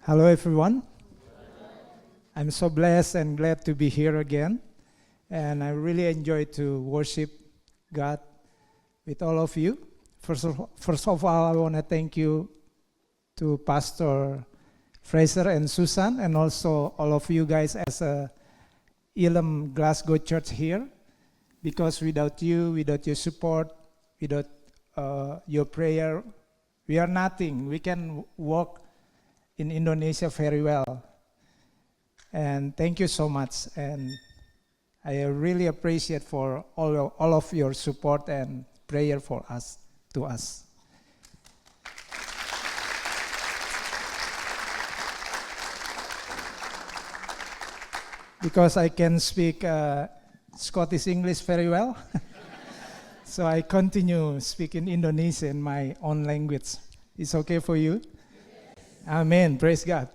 Hello everyone. I'm so blessed and glad to be here again. And I really enjoy to worship God with all of you. First of all, I want to thank you to Pastor Fraser and Susan, and also all of you guys as a Elam Glasgow Church here. Because without you, without your support, without your prayer, we are nothing. We can walk in Indonesia very well. And thank you so much. And I really appreciate for all of your support and prayer for us, to us. Because I can speak Scottish English very well, so I continue speaking Indonesian, my own language. It's okay for you? Amin, praise God.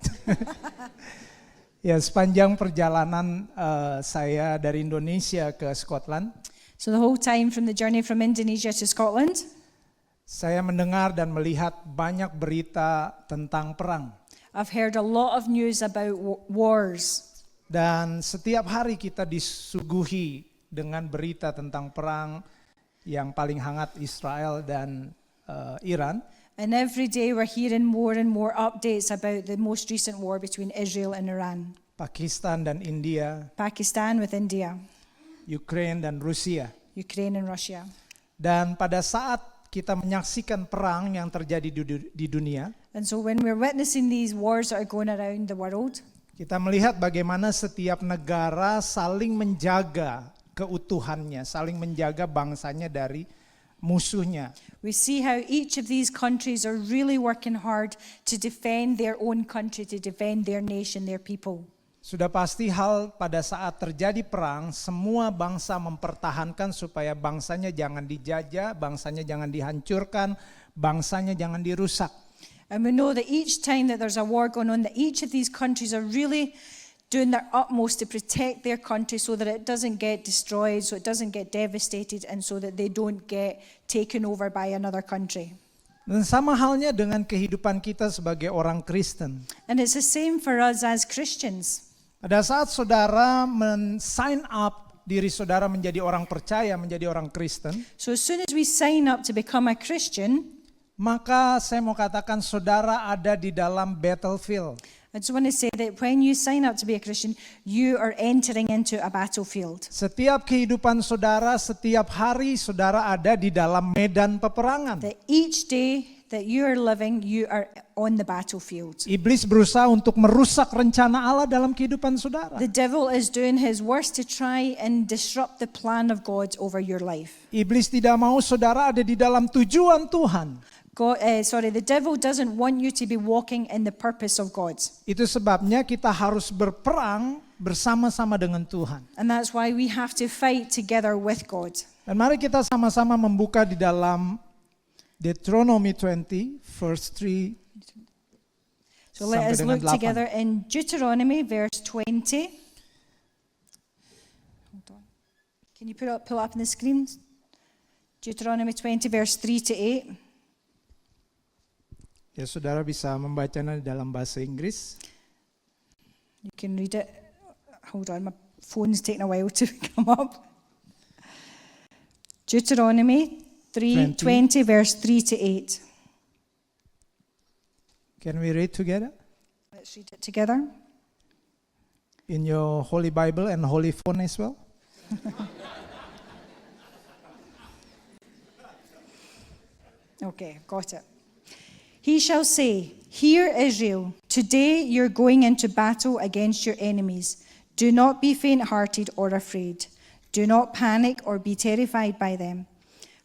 Ya, sepanjang perjalanan saya dari Indonesia ke Scotland, So the whole time from the journey from Indonesia to Scotland, saya mendengar dan melihat banyak berita tentang perang. I've heard a lot of news about wars. Dan setiap hari kita disuguhi dengan berita tentang perang yang paling hangat Israel dan Iran. And every day we're hearing more and more updates about the most recent war between Israel and Iran. Pakistan dan India, Pakistan with India, Ukraine dan Rusia. Ukraine and Russia. Dan pada saat kita menyaksikan perang yang terjadi di dunia, And so when we're witnessing these wars that are going around the world, kita melihat bagaimana setiap negara saling menjaga keutuhannya, saling menjaga bangsanya dari musuhnya. we see how each of these countries are really working hard to defend their own country, to defend their nation, their people. Sudah pasti hal pada saat terjadi perang, semua bangsa mempertahankan supaya bangsanya jangan dijajah, bangsanya jangan dihancurkan, bangsanya jangan dirusak. And we know that each time that there's a war going on, that each of these countries are really doing their utmost to protect their country so that it doesn't get destroyed, so it doesn't get devastated, and so that they don't get taken over by another country. Dan sama halnya dengan kehidupan kita sebagai orang Kristen. And it's the same for us as Christians. Pada saat saudara sign up diri saudara menjadi orang percaya, menjadi orang Kristen, So as soon as we sign up to become a Christian, maka saya mau katakan saudara ada di dalam battlefield. I just want to say that when you sign up to be a Christian, you are entering into a battlefield. Setiap kehidupan saudara, setiap hari saudara ada di dalam medan peperangan. That each day that you are living, you are on the battlefield. Iblis berusaha untuk merusak rencana Allah dalam kehidupan saudara. The devil is doing his worst to try and disrupt the plan of God over your life. Iblis tidak mau saudara ada di dalam tujuan Tuhan. The devil doesn't want you to be walking in the purpose of God. Itu sebabnya kita harus berperang bersama-sama dengan Tuhan. And that's why we have to fight together with God. Dan mari kita sama-sama membuka di dalam Deuteronomy 20, verse 3. So let us look together in Deuteronomy verse 20. Hold on. Can you pull up on the screen? Deuteronomy 20 verse 3 to 8. Ya, saudara bisa membacanya dalam bahasa Inggris. You can read it. Hold on, my phone's taking a while to come up. Deuteronomy 20 verse 3 to 8. Can we read together? Let's read it together. In your Holy Bible and Holy Phone as well. Okay, got it. He shall say, "Hear, Israel, today you're going into battle against your enemies. Do not be faint-hearted or afraid. Do not panic or be terrified by them.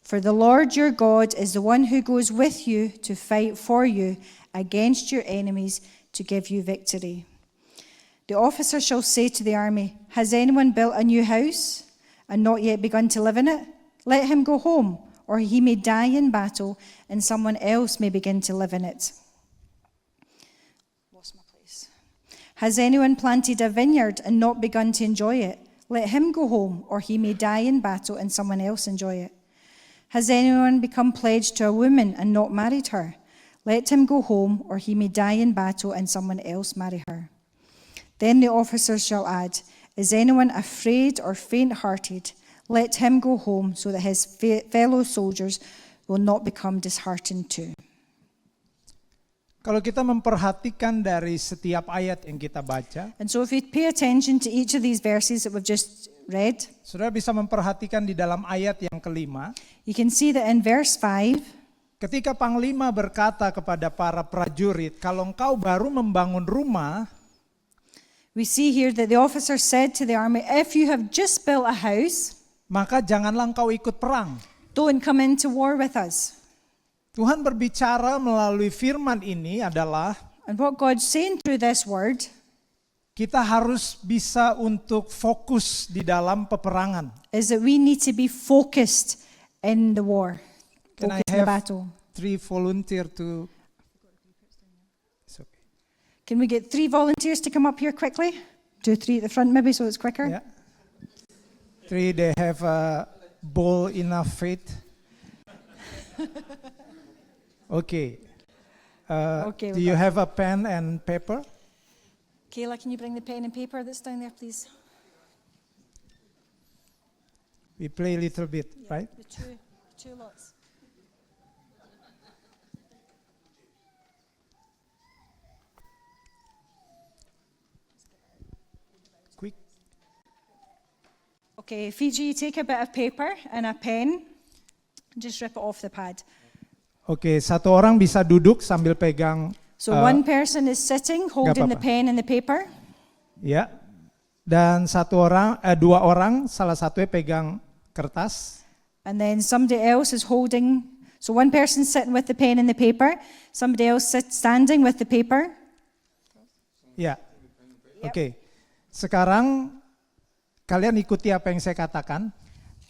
For the Lord your God is the one who goes with you to fight for you against your enemies to give you victory." The officer shall say to the army, "Has anyone built a new house and not yet begun to live in it? Let him go home, or he may die in battle, and someone else may begin to live in it." Lost my place. "Has anyone planted a vineyard and not begun to enjoy it? Let him go home, or he may die in battle, and someone else enjoy it. Has anyone become pledged to a woman and not married her? Let him go home, or he may die in battle and someone else marry her. Then the officers shall add, Is anyone afraid or faint-hearted? Let him go home, so that his fellow soldiers will not become disheartened too. Kalau kita memperhatikan dari setiap ayat yang kita baca, And so if we pay attention to each of these verses that we've just read, saudara bisa memperhatikan di dalam ayat yang kelima, you can see that in verse 5, ketika Panglima berkata kepada para prajurit, kalau engkau baru membangun rumah, we see here that the officer said to the army, if you have just built a house, maka janganlah engkau ikut perang. don't come into war with us. Tuhan berbicara melalui firman ini adalah And what God's saying through this word, kita harus bisa untuk fokus di dalam peperangan. is that we need to be focused in the war, Can I focused in the have battle. 3 volunteer to... It's okay. Can we get 3 volunteers to come up here quickly? 2, 3 at the front maybe so it's quicker. Yeah. 3, they have a bold enough faith. Okay. Okay, Do we you got have a pen and paper? Kayla, can you bring the pen and paper that's down there, please? We play a little bit, right? The two lots. Quick. Okay, Fiji, take a bit of paper and a pen. Just rip it off the pad. Oke, satu orang bisa duduk sambil pegang, So one person is sitting, holding the apa-apa. pen and the paper. ya. Dan dua orang, salah satunya pegang kertas. And then somebody else is holding, so one person sitting with the pen and the paper, somebody else standing with the paper. Ya. Oke. Sekarang kalian ikuti apa yang saya katakan.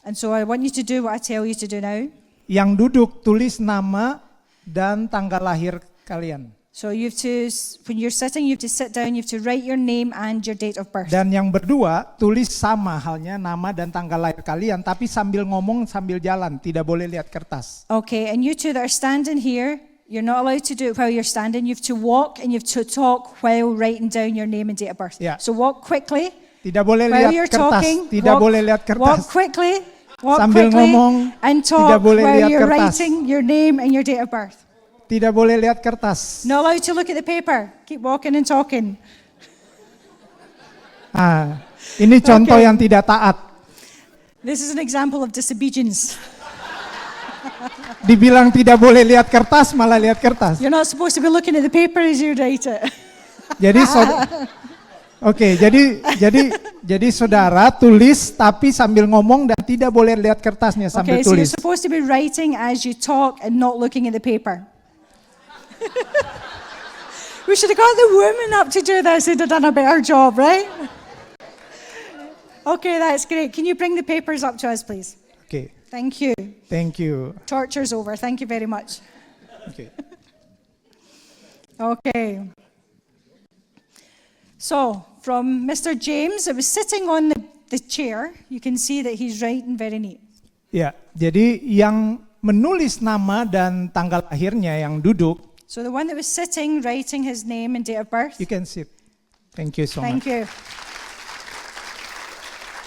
And so I want you to do what I tell you to do now. Yang duduk tulis nama dan tanggal lahir kalian. So you have to, when you're sitting, you have to sit down, you have to write your name and your date of birth. Dan yang berdua tulis sama halnya nama dan tanggal lahir kalian, tapi sambil ngomong sambil jalan, tidak boleh lihat kertas. Okay, and you two that are standing here, you're not allowed to do it while you're standing. You have to walk and you have to talk while writing down your name and date of birth. Yeah. So walk quickly Tidak boleh while lihat you're kertas, talking. tidak boleh lihat Walk kertas. quickly. Walk Sambil quickly ngomong, and tidak talk boleh while lihat you're kertas. writing your name and your date of birth. Tidak boleh lihat kertas. Not allowed to look at the paper. Keep walking and talking. Ini contoh Okay. yang tidak taat. This is an example of disobedience. Dibilang tidak boleh lihat kertas, malah lihat kertas. You're not supposed to be looking at the paper as you write it. Jadi jadi saudara tulis tapi sambil ngomong dan tidak boleh lihat kertasnya sambil Okay, so you're tulis. supposed to be writing as you talk and not looking at the paper. We should have got the women up to do this. They'd have done a better job, right? Okay, that's great. Can you bring the papers up to us, please? Oke, Thank you. thank you. Torture's over. Thank you very much. Oke. Okay. So, from Mr. James, it was sitting on the chair. You can see that he's writing very neat. Ya, jadi yang menulis nama dan tanggal lahirnya yang duduk, So the one that was sitting, writing his name and date of birth. you can sit. Thank you so Thank much. you.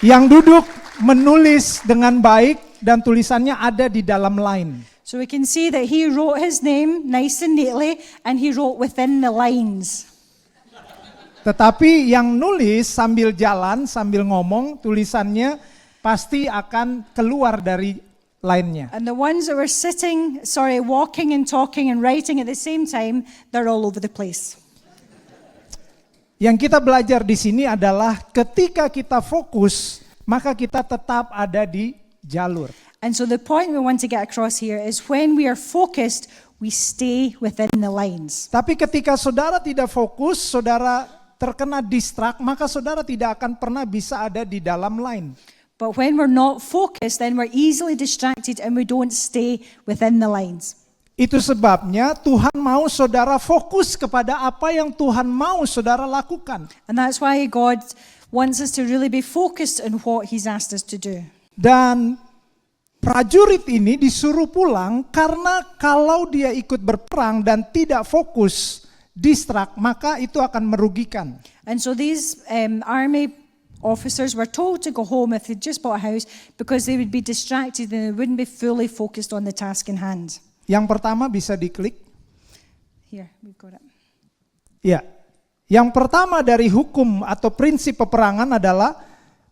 Yang duduk menulis dengan baik dan tulisannya ada di dalam line. So we can see that he wrote his name nice and neatly, and he wrote within the lines. Tetapi yang nulis sambil jalan, sambil ngomong, tulisannya pasti akan keluar dari line-nya. And the ones that were walking and talking and writing at the same time, they're all over the place. Yang kita belajar di sini adalah ketika kita fokus, maka kita tetap ada di jalur. And so the point we want to get across here is when we are focused, we stay within the lines. Tapi ketika saudara tidak fokus, saudara terkena distract, maka saudara tidak akan pernah bisa ada di dalam line. But when we're not focused, then we're easily distracted and we don't stay within the lines. Itu sebabnya Tuhan mau saudara fokus kepada apa yang Tuhan mau saudara lakukan. And that's why God wants us to really be focused on what He's asked us to do. Dan prajurit ini disuruh pulang karena kalau dia ikut berperang dan tidak fokus, distrak, maka itu akan merugikan. And so these army officers were told to go home if they just bought a house because they would be distracted and they wouldn't be fully focused on the task in hand. Yang pertama bisa diklik. Here, we've got it. Ya, yang pertama dari hukum atau prinsip peperangan adalah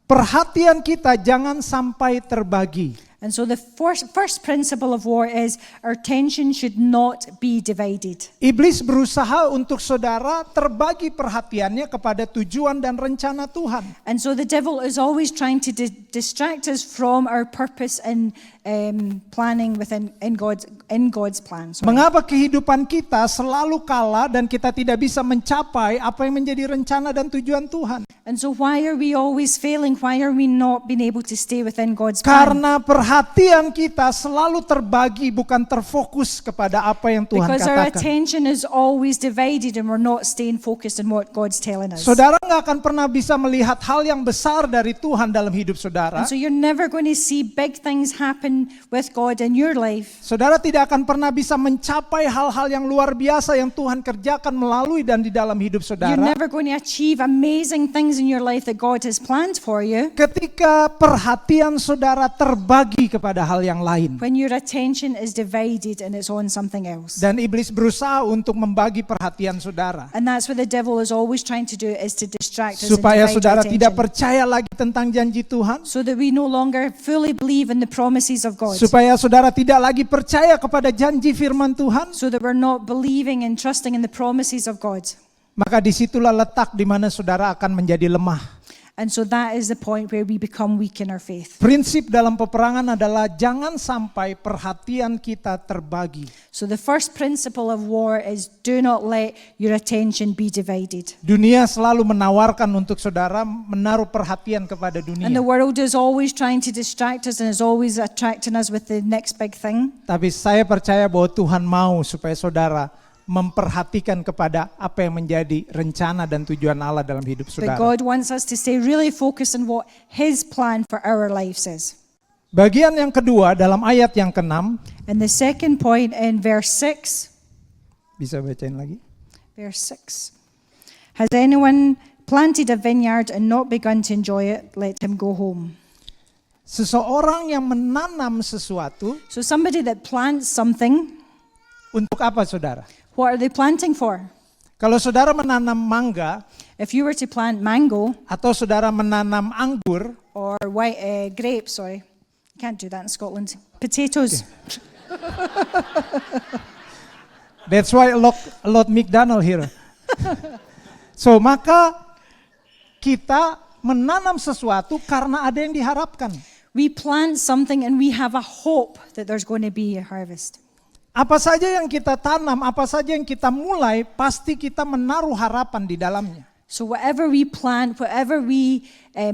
perhatian kita jangan sampai terbagi. And so the first principle of war is our attention should not be divided. Iblis berusaha untuk saudara terbagi perhatiannya kepada tujuan dan rencana Tuhan. And so the devil is always trying to distract us from our purpose and planning within God's plan. Sorry. Mengapa kehidupan kita selalu kalah dan kita tidak bisa mencapai apa yang menjadi rencana dan tujuan Tuhan? And so why are we always failing? Why are we not being able to stay within God's plan? Karena perhatian kita selalu terbagi, bukan terfokus kepada apa yang Tuhan Because our katakan. attention is always divided and we're not staying focused on what God's telling us. Saudara nggak akan pernah bisa melihat hal yang besar dari Tuhan dalam hidup saudara. And so you're never going to see big things happen with God in your life. Saudara tidak akan pernah bisa mencapai hal-hal yang luar biasa yang Tuhan kerjakan melalui dan di dalam hidup You're saudara. never going to achieve amazing things in your life that God has planned for you Ketika perhatian saudara terbagi kepada hal yang lain. when your attention is divided and it's on something else. Dan iblis berusaha untuk membagi perhatian saudara. And that's what the devil is always trying to do, is to distract us Supaya and divide saudara our tidak attention. percaya lagi tentang janji Tuhan. So that we no longer fully believe in the promises of God. Supaya saudara tidak lagi percaya kepada janji firman Tuhan. So that we're not believing and trusting in the promises of God. Maka disitulah letak di mana saudara akan menjadi lemah. And so that is the point where we become weak in our faith. Prinsip dalam peperangan adalah jangan sampai perhatian kita terbagi. So the first principle of war is do not let your attention be divided. Dunia selalu menawarkan untuk saudara menaruh perhatian kepada And the dunia. world is always trying to distract us and is always attracting us with the next big thing. Tapi saya percaya bahwa Tuhan mau supaya saudara memperhatikan kepada apa yang menjadi rencana dan tujuan Allah dalam hidup But saudara. God wants us to stay really focused on what His plan for our lives is. Bagian yang kedua dalam ayat yang ke-6, And the second point in verse 6, bisa bacain lagi. verse 6. Has anyone planted a vineyard and not begun to enjoy it? Let him go home. Seseorang yang menanam sesuatu, So somebody that plants something, untuk apa saudara? what are they planting for? Kalau saudara menanam mangga If you were to plant mango atau saudara menanam anggur, or white grapes, sorry, you can't do that in Scotland. Potatoes. that's why a lot McDonald here. So maka kita menanam sesuatu karena ada yang diharapkan. We plant something and we have a hope that there's going to be a harvest. Apa saja yang kita tanam, apa saja yang kita mulai, pasti kita menaruh harapan di dalamnya. So whatever we plant, whatever we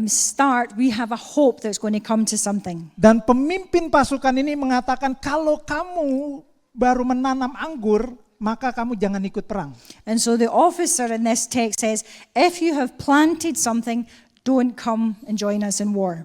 start, we have a hope that's going to come to something. Dan pemimpin pasukan ini mengatakan kalau kamu baru menanam anggur, maka kamu jangan ikut perang. And so the officer in this text says, if you have planted something, don't come and join us in war.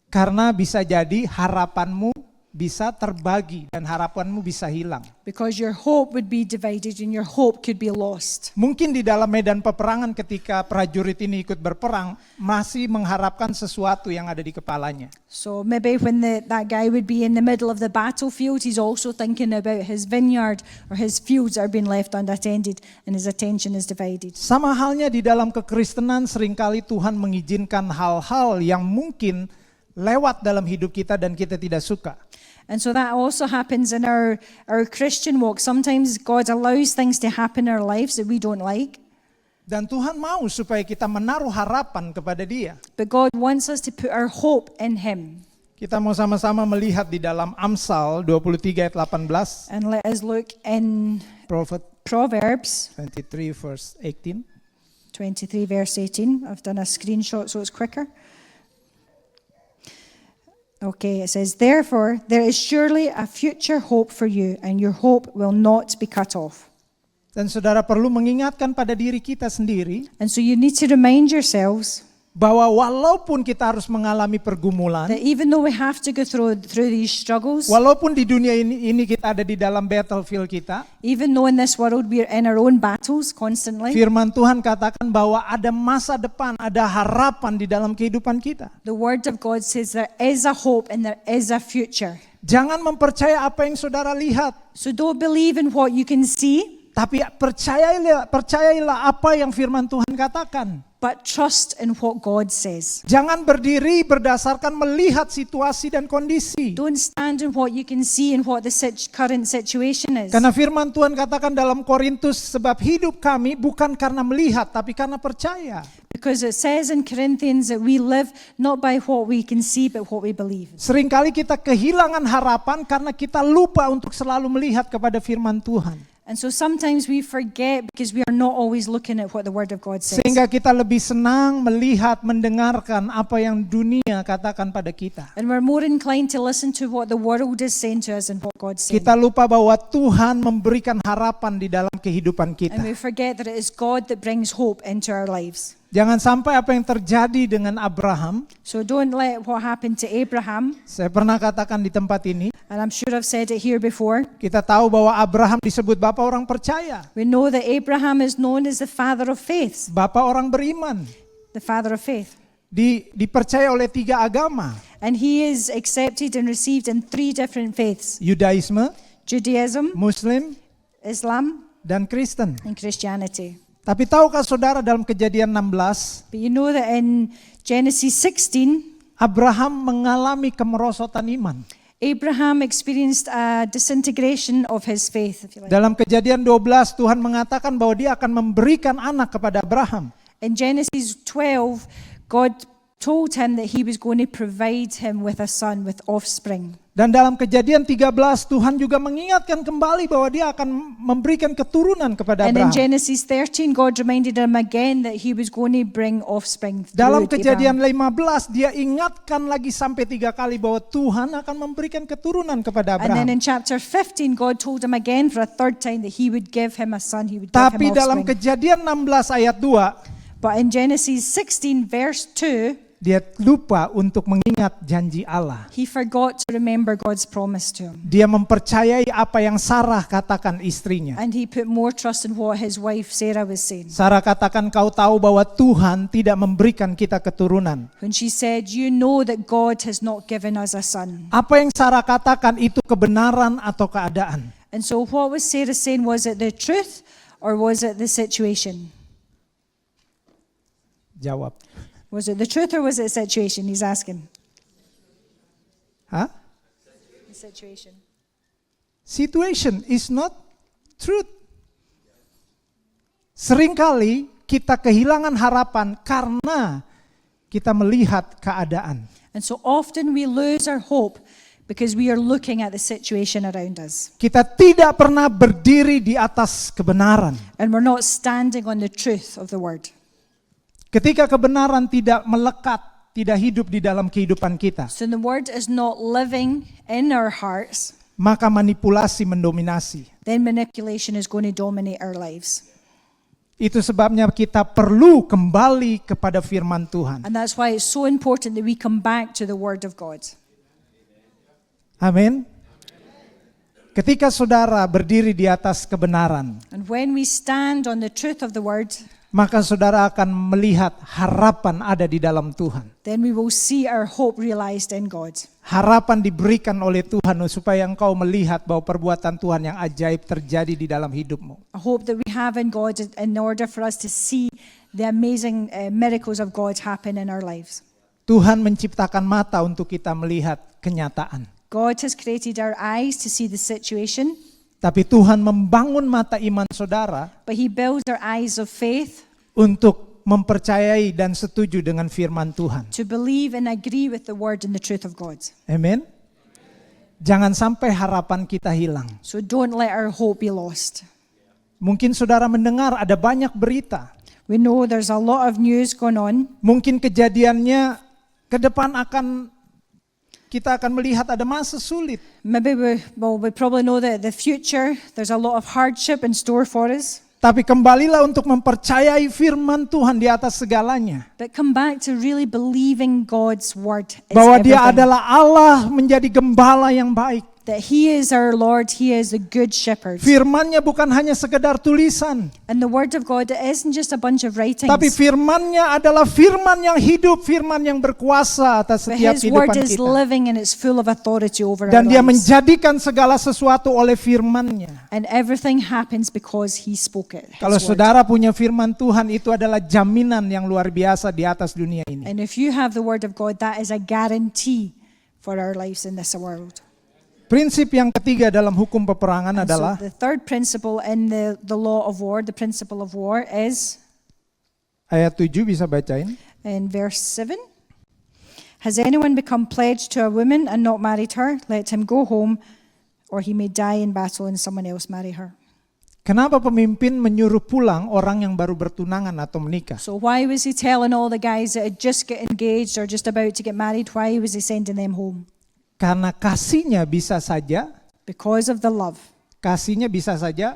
Karena bisa jadi harapanmu bisa terbagi dan harapanmu bisa hilang. Because your hope would be divided and your hope could be lost. Mungkin di dalam medan peperangan ketika prajurit ini ikut berperang, masih mengharapkan sesuatu yang ada di kepalanya. So maybe when that guy would be in the middle of the battlefield, he's also thinking about his vineyard or his fields are being left unattended and his attention is divided. Sama halnya di dalam kekristenan, seringkali Tuhan mengizinkan hal-hal yang mungkin lewat dalam hidup kita dan kita tidak suka. And so that also happens in our Christian walk. Sometimes God allows things to happen in our lives that we don't like. Dan Tuhan mau supaya kita menaruh harapan kepada Dia. But God wants us to put our hope in Him. Kita mau sama-sama melihat di dalam Amsal 23 ayat 18. And let us look in Prophet Proverbs 23 verse 18. 23 verse 18. I've done a screenshot so it's quicker. Okay, it says, therefore, there is surely a future hope for you, and your hope will not be cut off. Dan saudara perlu mengingatkan pada diri kita sendiri And so you need to remind yourselves bahwa walaupun kita harus mengalami pergumulan, that even though we have to go through these struggles, walaupun di dunia ini kita ada di dalam battlefield kita, even though in this world we are in our own battles constantly, firman Tuhan katakan bahwa ada masa depan, ada harapan di dalam kehidupan kita. the word of God says there is a hope and there is a future. Jangan mempercaya apa yang saudara lihat, So don't believe in what you can see, tapi percayailah apa yang firman Tuhan katakan. but trust in what God says. Jangan berdiri berdasarkan melihat situasi dan kondisi. Don't stand in what you can see and what the current situation is. Karena firman Tuhan katakan dalam Korintus, sebab hidup kami bukan karena melihat, tapi karena percaya. Because it says in Corinthians that we live not by what we can see, but what we believe. Seringkali kita kehilangan harapan karena kita lupa untuk selalu melihat kepada firman Tuhan. And so sometimes we forget because we are not always looking at what the word of God says. Sehingga kita lebih senang melihat, mendengarkan apa yang dunia katakan pada kita. And we're more inclined to listen to what the world is saying to us and what God's saying. Kita lupa bahwa Tuhan memberikan harapan di dalam kehidupan kita. And we forget that it is God that brings hope into our lives. Jangan sampai apa yang terjadi dengan Abraham. So don't let what happened to Abraham, Saya pernah katakan di tempat ini, and I'm sure I've said it here before, kita tahu bahwa Abraham disebut bapak orang percaya, we know that Abraham is known as the father of faith, bapak orang beriman, the father of faith. dipercaya oleh 3 agama, And he is accepted and received in 3 different faiths: Yudaisme, Judaism, Muslim, Islam, dan Kristen. and Christianity. Tapi tahukah saudara dalam Kejadian 16, But you know that in Genesis 16, Abraham mengalami kemerosotan iman. Abraham experienced a disintegration of his faith, if you like. Dalam Kejadian 12 Tuhan mengatakan bahwa dia akan memberikan anak kepada Abraham. In Genesis 12, God told him that he was going to provide him with a son, with offspring. Dan dalam Kejadian 13 Tuhan juga mengingatkan kembali bahwa dia akan memberikan keturunan kepada And in Abraham. Genesis 13, God reminded him again that he was going to bring offspring Dalam through Kejadian Abraham. 15 dia ingatkan lagi sampai 3 kali bahwa Tuhan akan memberikan keturunan kepada And then Abraham. in chapter 15, God told him again for a third time that he would give him a son, he would give Tapi him dalam offspring. Kejadian 16 ayat 2 But in Genesis 16, verse 2, dia lupa untuk mengingat janji Allah. he forgot to remember God's promise to him. Dia mempercayai apa yang Sarah katakan istrinya. And he put more trust in what his wife Sarah was saying. Sarah katakan, kau tahu bahwa Tuhan tidak memberikan kita keturunan. When she said, you know that God has not given us a son. Apa yang Sarah katakan itu kebenaran atau keadaan? And so what was Sarah saying? Was it the truth or was it the situation? Jawab. Was it the truth or was it the situation? He's asking. Hah? The situation. Situation is not truth. Seringkali kita kehilangan harapan karena kita melihat keadaan. And so often we lose our hope because we are looking at the situation around us. Kita tidak pernah berdiri di atas kebenaran. And we're not standing on the truth of the word. Ketika kebenaran tidak melekat, tidak hidup di dalam kehidupan kita, So the word is not living in our hearts, maka manipulasi mendominasi. then manipulation is going to dominate our lives. Itu sebabnya kita perlu kembali kepada firman Tuhan. And that's why it's so important that we come back to the word of God. Amin. Ketika saudara berdiri di atas kebenaran, And when we stand on the truth of the word, maka saudara akan melihat harapan ada di dalam Tuhan. then we will see our hope realized in God. Harapan diberikan oleh Tuhan supaya engkau melihat bahwa perbuatan Tuhan yang ajaib terjadi di dalam hidupmu. A hope that we have in God in order for us to see the amazing miracles of God happen in our lives. Tuhan menciptakan mata untuk kita melihat kenyataan. God has created our eyes to see the situation, Tapi Tuhan membangun mata iman saudara but He builds our eyes of faith untuk mempercayai dan setuju dengan firman Tuhan. to believe and agree with the word and the truth of God. Amin. Jangan sampai harapan kita hilang. So don't let our hope be lost. Mungkin saudara mendengar ada banyak berita. We know there's a lot of news going on. Mungkin kejadiannya ke depan kita akan melihat ada masa sulit. Maybe we probably know that the future, there's a lot of hardship in store for us. Tapi kembalilah untuk mempercayai firman Tuhan di atas segalanya. But come back to really believing God's word is Bahwa Dia everything. adalah Allah, menjadi gembala yang baik. That He is our Lord, He is a good shepherd. Firman-Nya bukan hanya sekedar tulisan, And the word of God isn't just a bunch of writings. tapi firman-Nya adalah firman yang hidup, firman yang berkuasa atas But setiap His word kehidupan is kita. living and it's full of authority over Dan our Dia lives. menjadikan segala sesuatu oleh firman-Nya. And everything happens because He spoke it. His Kalau word. saudara punya firman Tuhan, itu adalah jaminan yang luar biasa di atas dunia ini. And if you have the word of God, that is a guarantee for our lives in this world. Prinsip yang ketiga dalam hukum peperangan And adalah so the third principle in the law of war, the principle of war is ayat 7, bisa bacain. in verse 7. Has anyone become pledged to a woman and not married her? Let him go home, or he may die in battle and someone else marry her. Kenapa pemimpin menyuruh pulang orang yang baru bertunangan atau menikah? So why was he telling all the guys that had just got engaged or just about to get married, why was he sending them home? Karena kasihnya bisa saja, Because of the love. kasihnya bisa saja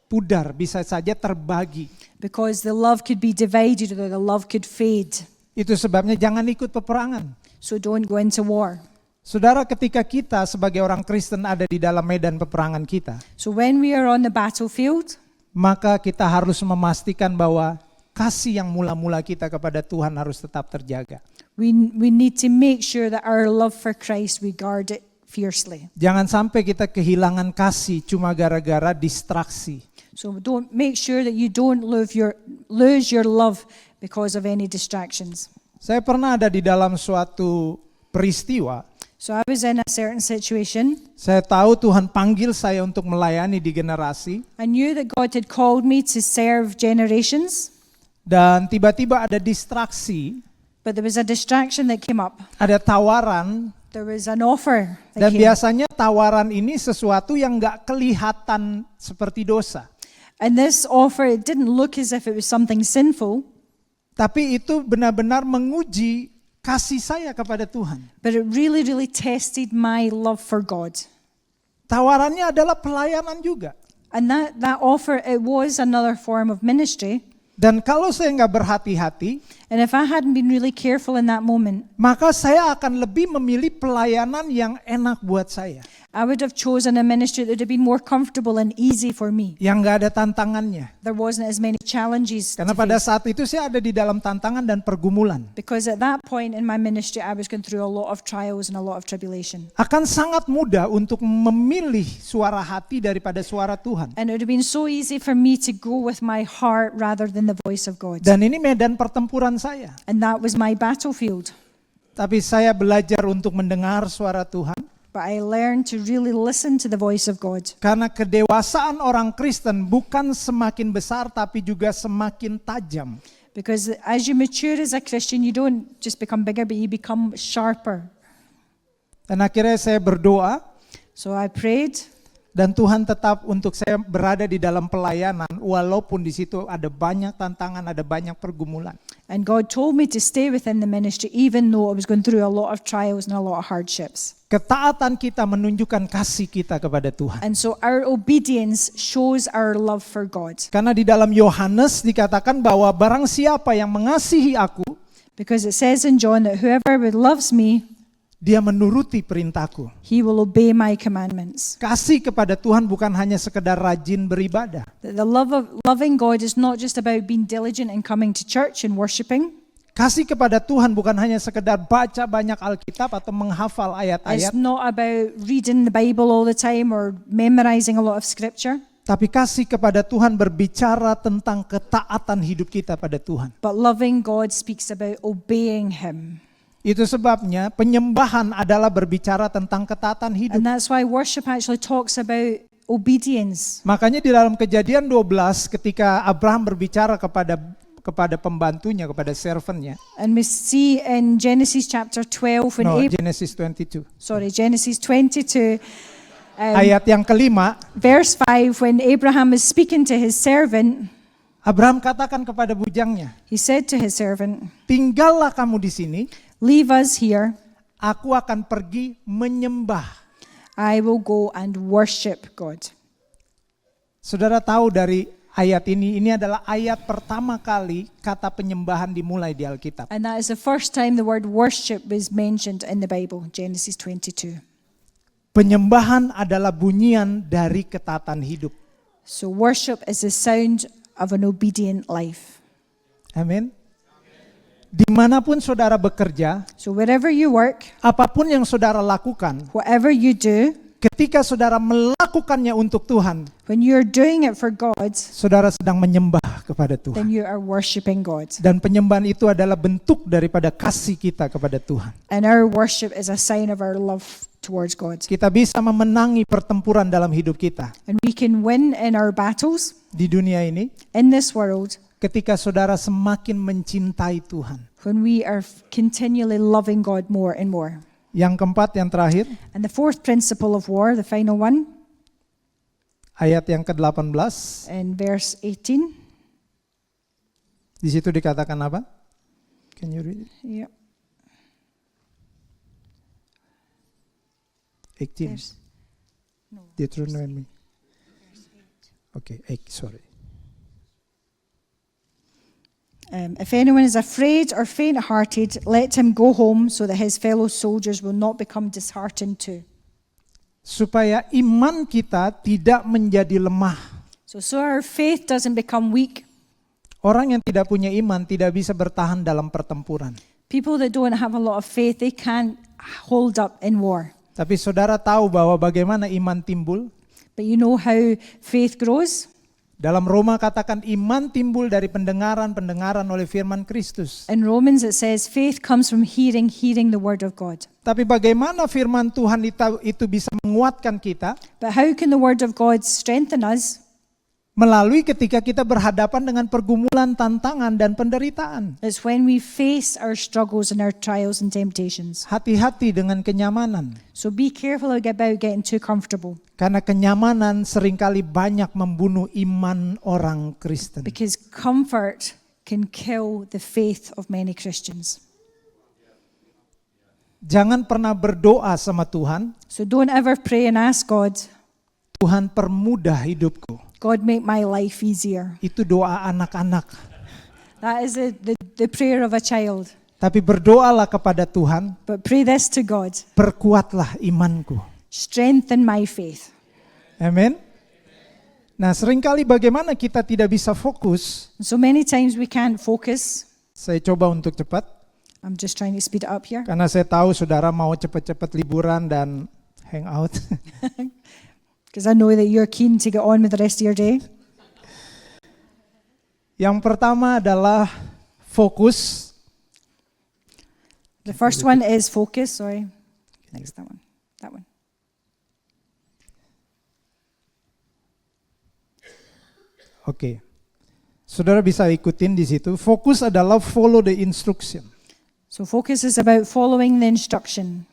pudar, bisa saja terbagi. Because the love could be divided or the love could fade. Itu sebabnya jangan ikut peperangan. So don't go into war. Saudara, ketika kita sebagai orang Kristen ada di dalam medan peperangan kita, So when we are on the battlefield, maka kita harus memastikan bahwa kasih yang mula-mula kita kepada Tuhan harus tetap terjaga. we need to make sure that our love for Christ, we guard it fiercely. Jangan sampai kita kehilangan kasih cuma gara-gara distraksi. So don't make sure that you don't lose your love because of any distractions. Saya pernah ada di dalam suatu peristiwa. So I was in a certain situation. Saya tahu Tuhan panggil saya untuk melayani di generasi. I knew that God had called me to serve generations, Dan tiba-tiba ada distraksi, but there was a distraction that came up. ada tawaran. There was an offer that Dan came. biasanya tawaran ini sesuatu yang gak kelihatan seperti dosa. And this offer, it didn't look as if it was something sinful, Tapi itu benar-benar menguji kasih saya kepada Tuhan. but it really, really tested my love for God. Tawarannya adalah pelayanan juga. And that offer, it was another form of ministry. Dan kalau saya nggak berhati-hati, And if I hadn't been really careful in that moment, maka saya akan lebih memilih pelayanan yang enak buat saya. I would have chosen a ministry that would have been more comfortable and easy for me. Yang nggak ada tantangannya. There wasn't as many challenges to Karena pada face. saat itu saya ada di dalam tantangan dan pergumulan. Because at that point in my ministry, I was going through a lot of trials and a lot of tribulation. Akan sangat mudah untuk memilih suara hati daripada suara Tuhan. And it would have been so easy for me to go with my heart rather than the voice of God. Dan ini medan pertempuran saya. And that was my battlefield. Tapi saya belajar untuk mendengar suara Tuhan. But I learned to really listen to the voice of God. Karena kedewasaan orang Kristen bukan semakin besar tapi juga semakin tajam. Because as you mature as a Christian, you don't just become bigger, but you become sharper. Dan akhirnya saya berdoa So I prayed, dan Tuhan tetap untuk saya berada di dalam pelayanan walaupun di situ ada banyak tantangan, ada banyak pergumulan. and God told me to stay within the ministry, even though I was going through a lot of trials and a lot of hardships. Ketaatan kita menunjukkan kasih kita kepada Tuhan. And so our obedience shows our love for God. Karena di dalam Yohanes dikatakan bahwa barang siapa yang mengasihi aku, Because it says in John that whoever loves me, dia menuruti perintahku. he will obey my commandments. Kasih kepada Tuhan bukan hanya sekedar rajin beribadah. That the love of loving God is not just about being diligent and coming to church and worshiping. Kasih kepada Tuhan bukan hanya sekedar baca banyak Alkitab atau menghafal It's ayat-ayat. not about reading the Bible all the time or memorizing a lot of scripture. Tapi kasih kepada Tuhan berbicara tentang ketaatan hidup kita pada Tuhan. But loving God speaks about obeying Him. Itu sebabnya penyembahan adalah berbicara tentang ketaatan hidup. And that's why worship actually talks about obedience. Makanya di dalam Kejadian 12 ketika Abraham berbicara kepada pembantunya, kepada servantnya. And we see in Genesis chapter 12, Genesis 22. Genesis 22, Ayat yang kelima, verse 5, when Abraham is speaking to his servant, Abraham katakan kepada bujangnya, he said to his servant, tinggallah kamu di sini, leave us here, aku akan pergi menyembah. I will go and worship God. Saudara tahu dari ayat ini adalah ayat pertama kali kata penyembahan dimulai di Alkitab. And that is the first time the word worship was mentioned in the Bible, Genesis 22. Penyembahan adalah bunyian dari ketaatan hidup. So worship is the sound of an obedient life. Amin. Dimanapun saudara bekerja, So wherever you work, apapun yang saudara lakukan, whatever you do, ketika saudara melakukannya untuk Tuhan, when you're doing it for God, saudara sedang menyembah kepada Tuhan. then you are worshiping God. Dan penyembahan itu adalah bentuk daripada kasih kita kepada Tuhan. And our worship is a sign of our love towards God. Kita bisa memenangi pertempuran dalam hidup kita And we can win in our battles di dunia ini in this world ketika saudara semakin mencintai Tuhan. when we are continually loving God more and more. Yang keempat, yang terakhir, And the fourth principle of war, the final one, ayat yang ke-18, in verse 18. di situ dikatakan apa? Can you read it? Yeah. 18. Verse, Deuteronomy. Okay, sorry. If anyone is afraid or faint-hearted, let him go home so that his fellow soldiers will not become disheartened too. Supaya iman kita tidak menjadi lemah. So our faith doesn't become weak. Orang yang tidak punya iman tidak bisa bertahan dalam pertempuran. People that don't have a lot of faith, they can't hold up in war. Tapi saudara tahu bahwa bagaimana iman timbul? But you know how faith grows? Dalam Roma katakan iman timbul dari pendengaran oleh firman Kristus. In Romans it says faith comes from hearing the word of God. Tapi bagaimana firman Tuhan itu bisa menguatkan kita? But how can the word of God strengthen us? Melalui ketika kita berhadapan dengan pergumulan, tantangan, dan penderitaan. It's when we face our struggles and our trials and temptations. Hati-hati dengan kenyamanan. So be careful about getting too comfortable. Karena kenyamanan seringkali banyak membunuh iman orang Kristen. Because comfort can kill the faith of many Christians. Jangan pernah berdoa sama Tuhan, So don't ever pray and ask God, Tuhan permudah hidupku. God make my life easier. Itu doa anak-anak. That is the prayer of a child. Tapi berdoalah kepada Tuhan, But pray this to God, perkuatlah imanku. strengthen my faith. Amin. Nah, seringkali bagaimana kita tidak bisa fokus. So many times we can't focus. Saya coba untuk cepat. I'm just trying to speed it up here. Karena saya tahu saudara mau cepat-cepat liburan dan hang out. Because I know that you're keen to get on with the rest of your day. Yang pertama adalah fokus. The first one is focus. Sorry. Next, that one. That one. Oke. Saudara bisa ikutin di situ. Fokus adalah follow the instruction. So focus is about following the instruction.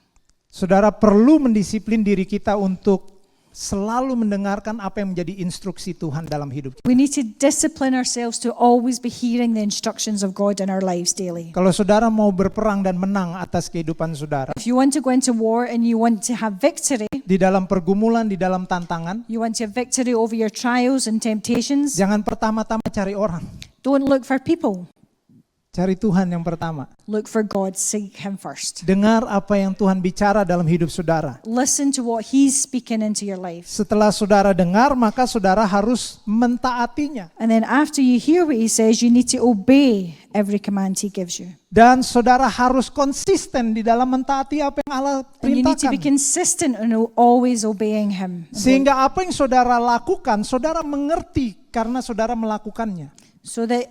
Saudara perlu mendisiplin diri kita untuk selalu mendengarkan apa yang menjadi instruksi Tuhan dalam hidup kita. We need to discipline ourselves to always be hearing the instructions of God in our lives daily. Kalau saudara mau berperang dan menang atas kehidupan saudara, If you want to go into war and you want to have victory, di dalam pergumulan, di dalam tantangan, you want to have victory over your trials and temptations, jangan pertama-tama cari orang. don't look for people. Cari Tuhan yang pertama. Look for God, seek Him first. Dengar apa yang Tuhan bicara dalam hidup saudara. Listen to what He's speaking into your life. Setelah saudara dengar, maka saudara harus mentaatinya. And then after you hear what He says, you need to obey every command He gives you. Dan saudara harus konsisten di dalam mentaati apa yang Allah And you need to be perintahkan. consistent in always obeying Him. Sehingga apa yang saudara lakukan, saudara mengerti karena saudara melakukannya. So that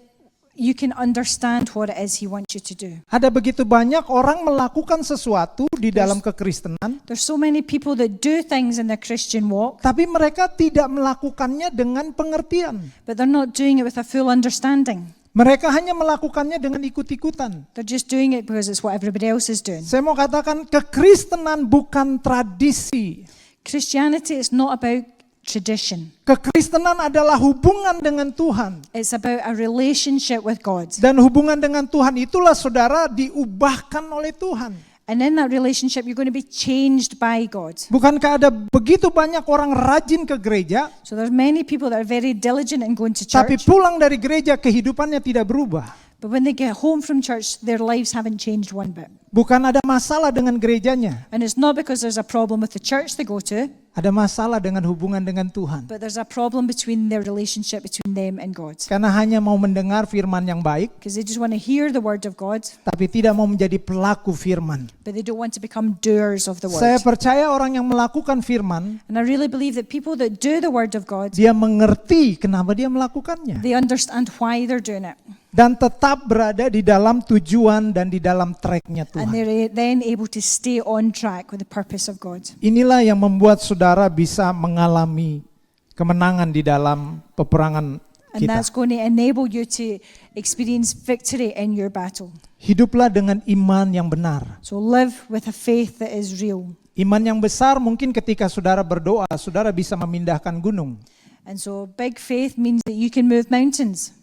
you can understand what it is He wants you to do. Ada begitu banyak orang melakukan sesuatu di dalam kekristenan, There's so many people that do things in the Christian walk, tapi mereka tidak melakukannya dengan pengertian. but they're not doing it with a full understanding. Mereka hanya melakukannya dengan ikut-ikutan. They're just doing it because it's what everybody else is doing. Saya mau katakan kekristenan bukan tradisi. Christianity is not about tradition. Kekristenan adalah hubungan dengan Tuhan. It's about a relationship with God. Dan hubungan dengan Tuhan itulah saudara diubahkan oleh Tuhan. And in that relationship, you're going to be changed by God. Bukankah ada begitu banyak orang rajin ke gereja, So there's many people that are very diligent in going to tapi church, pulang dari gereja kehidupannya tidak berubah? but when they get home from church, their lives haven't changed one bit. Bukan ada masalah dengan gerejanya, And it's not because there's a problem with the church they go to, ada masalah dengan hubungan dengan Tuhan. but there's a problem between their relationship between them and God. Karena hanya mau mendengar firman yang baik, Because they just want to hear the word of God, tapi tidak mau menjadi pelaku firman. but they don't want to become doers of the Saya word. percaya orang yang melakukan firman, And I really believe that people that do the word of God, dia mengerti kenapa dia melakukannya. they understand why they're doing it. Dan tetap berada di dalam tujuan dan di dalam tracknya And Tuhan. they're then able to stay on track with the purpose of God. Inilah yang membuat saudara bisa mengalami kemenangan di dalam peperangan And kita. that's going to enable you to experience victory in your battle. Hiduplah dengan iman yang benar. So live with a faith that is real. Iman yang besar mungkin ketika saudara berdoa, saudara bisa memindahkan gunung. And so big faith means that you can move mountains.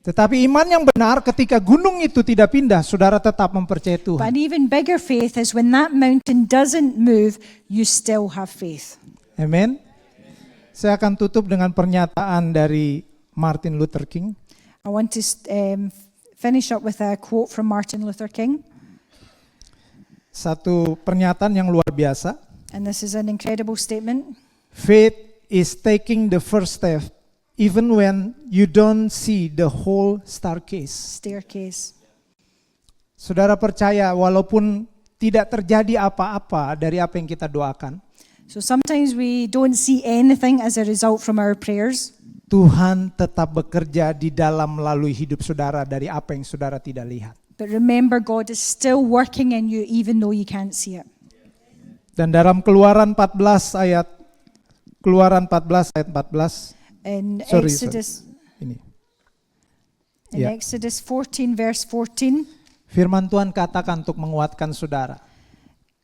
Tetapi iman yang benar ketika gunung itu tidak pindah, saudara tetap mempercayai But Tuhan. an even bigger faith is when that mountain doesn't move, you still have faith. Amen. Saya akan tutup dengan pernyataan dari Martin Luther King. I want to finish up with a quote from Martin Luther King. Satu pernyataan yang luar biasa. And this is an incredible statement. Faith is taking the first step even when you don't see the whole staircase. Staircase. Saudara percaya walaupun tidak terjadi apa-apa dari apa yang kita doakan, So sometimes we don't see anything as a result from our prayers, Tuhan tetap bekerja di dalam melalui hidup saudara dari apa yang saudara tidak lihat. but remember God is still working in you even though you can't see it. Dan dalam Keluaran 14 ayat 14, In Sorry, Exodus ini. in Ya. Exodus 14 verse 14, Firman Tuhan katakan untuk menguatkan saudara.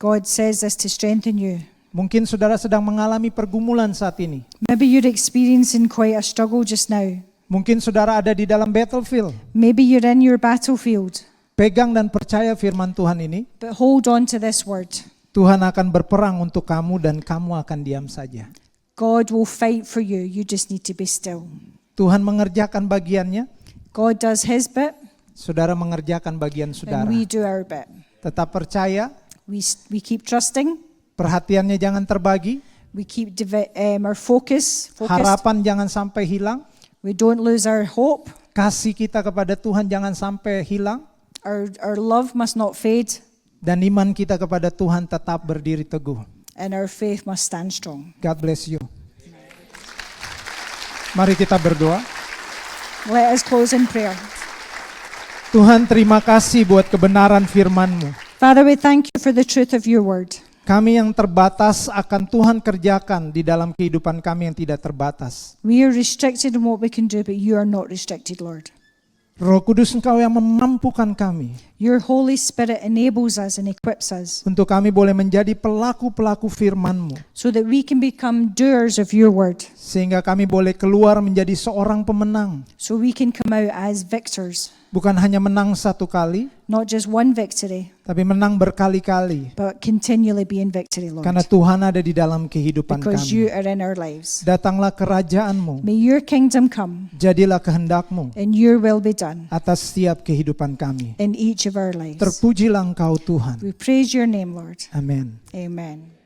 God says this to strengthen you. Mungkin saudara sedang mengalami pergumulan saat ini. Maybe you're experiencing quite a struggle just now. Mungkin saudara ada di dalam battlefield. Maybe you're in your battlefield, Pegang dan percaya firman Tuhan ini. but hold on to this word. Tuhan akan berperang untuk kamu dan kamu akan diam saja. God will fight for you. You just need to be still. Tuhan mengerjakan bagiannya, God does his bit saudara mengerjakan bagian and saudara. we do our bit. Tetap percaya, We keep trusting. perhatiannya jangan terbagi, We keep our focused. harapan jangan sampai hilang, We don't lose our hope. kasih kita kepada Tuhan jangan sampai hilang, Our love must not fade, dan iman kita kepada Tuhan tetap berdiri teguh. and our faith must stand strong. God bless you. Mari kita berdoa. Let us close in prayer. Tuhan, terima kasih buat kebenaran firman-Mu. Father, we thank you for the truth of your word. Kami yang terbatas akan Tuhan kerjakan di dalam kehidupan kami yang tidak terbatas. We are restricted in what we can do, but you are not restricted, Lord. Roh Kudus Engkau yang memampukan kami Your Holy Spirit enables us and equips us untuk kami boleh menjadi pelaku-pelaku firman-Mu. so that we can become doers of your word, Sehingga kami boleh keluar menjadi seorang pemenang. so we can come out as victors, Bukan hanya menang satu kali, not just one victory, tapi menang berkali-kali. but continually be in victory, Lord, Karena Tuhan ada di dalam kehidupan because you kami. are in our lives. Datanglah kerajaan-Mu, May your kingdom come jadilah kehendak-Mu and your will be done atas setiap kehidupan kami. in each of our lives. Terpujilah Engkau Tuhan. We praise your name, Lord. Amin. Amen.